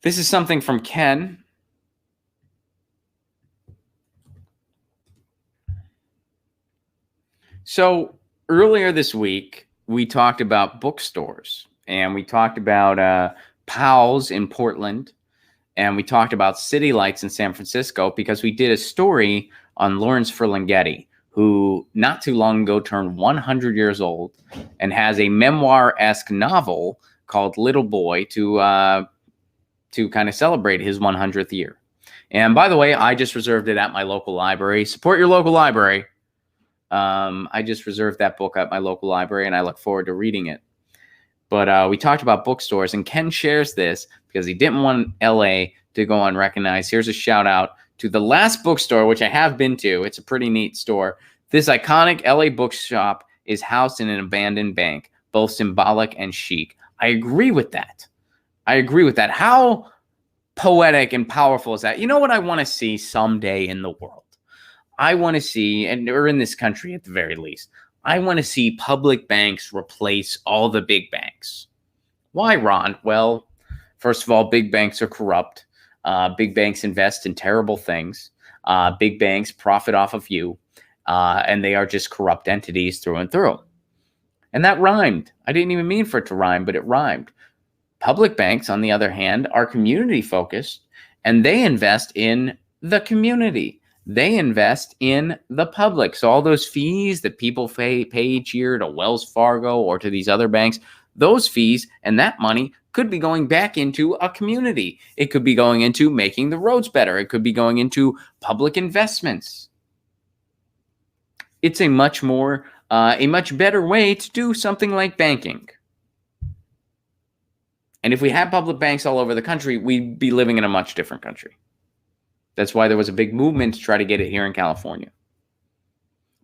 This is something from Ken. So earlier this week, we talked about bookstores, and we talked about Powell's in Portland, and we talked about City Lights in San Francisco because we did a story on Lawrence Ferlinghetti, who not too long ago turned 100 years old and has a memoir-esque novel called Little Boy to kind of celebrate his 100th year. And by the way, I just reserved it at my local library. Support your local library. I just reserved that book at my local library, and I look forward to reading it. But we talked about bookstores, and Ken shares this because he didn't want LA to go unrecognized. Here's a shout out to the last bookstore, which I have been to. It's a pretty neat store. This iconic LA bookshop is housed in an abandoned bank, both symbolic and chic. I agree with that. How poetic and powerful is that? You know what I want to see someday in the world? I want to see, or in this country at the very least, I want to see public banks replace all the big banks. Why, Ron? Well, first of all, big banks are corrupt. Big banks invest in terrible things. Big banks profit off of you. And they are just corrupt entities through and through. And that rhymed. I didn't even mean for it to rhyme, but it rhymed. Public banks, on the other hand, are community focused, and they invest in the community. They invest in the public. So all those fees that people pay each year to Wells Fargo or to these other banks, those fees and that money could be going back into a community. It could be going into making the roads better. It could be going into public investments. It's a much better way to do something like banking. And if we had public banks all over the country, we'd be living in a much different country. That's why there was a big movement to try to get it here in California.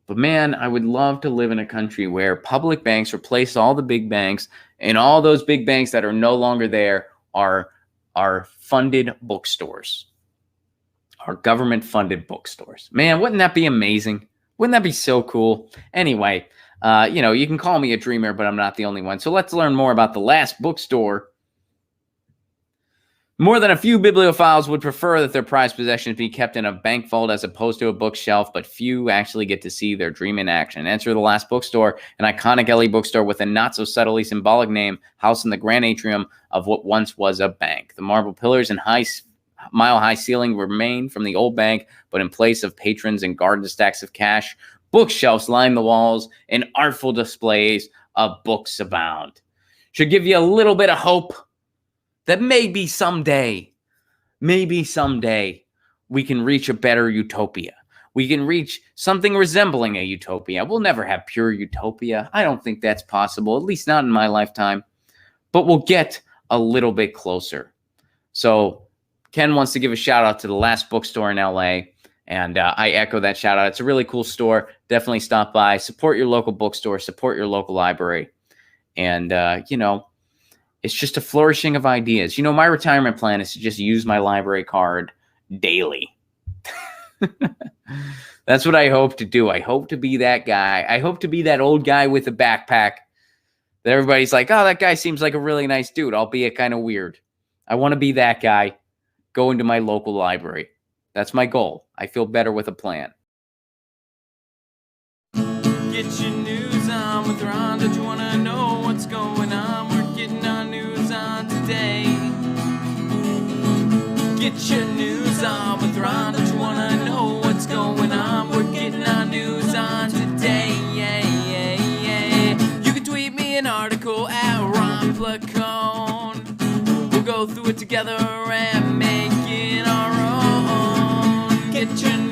But man, I would love to live in a country where public banks replace all the big banks, and all those big banks that are no longer there are funded bookstores, are government-funded bookstores. Man, wouldn't that be amazing? Wouldn't that be so cool? Anyway, you can call me a dreamer, but I'm not the only one. So let's learn more about the last bookstore. More than a few bibliophiles would prefer that their prized possessions be kept in a bank vault as opposed to a bookshelf, but few actually get to see their dream in action. Enter the last bookstore, an iconic LA bookstore with a not-so-subtly symbolic name, housed in the grand atrium of what once was a bank. The marble pillars and mile-high ceiling remain from the old bank, but in place of patrons and garden stacks of cash, bookshelves line the walls, and artful displays of books abound. Should give you a little bit of hope that maybe someday, we can reach a better utopia. We can reach something resembling a utopia. We'll never have pure utopia. I don't think that's possible, at least not in my lifetime. But we'll get a little bit closer. So Ken wants to give a shout out to the last bookstore in LA. And I echo that shout out. It's a really cool store. Definitely stop by. Support your local bookstore. Support your local library. And, it's just a flourishing of ideas. My retirement plan is to just use my library card daily. That's what I hope to do. I hope to be that guy. I hope to be that old guy with a backpack that everybody's like, oh, that guy seems like a really nice dude, albeit kind of weird. I want to be that guy. Go into my local library. That's my goal. I feel better with a plan. Get your news on with Ron. Don't you want to know what's going on? We're getting our news on today. Get your news on with Ron. Don't you want to know what's going on? We're getting our news on today. You can tweet me an article at Ron Placone. We'll go through it together and make it our own. Get your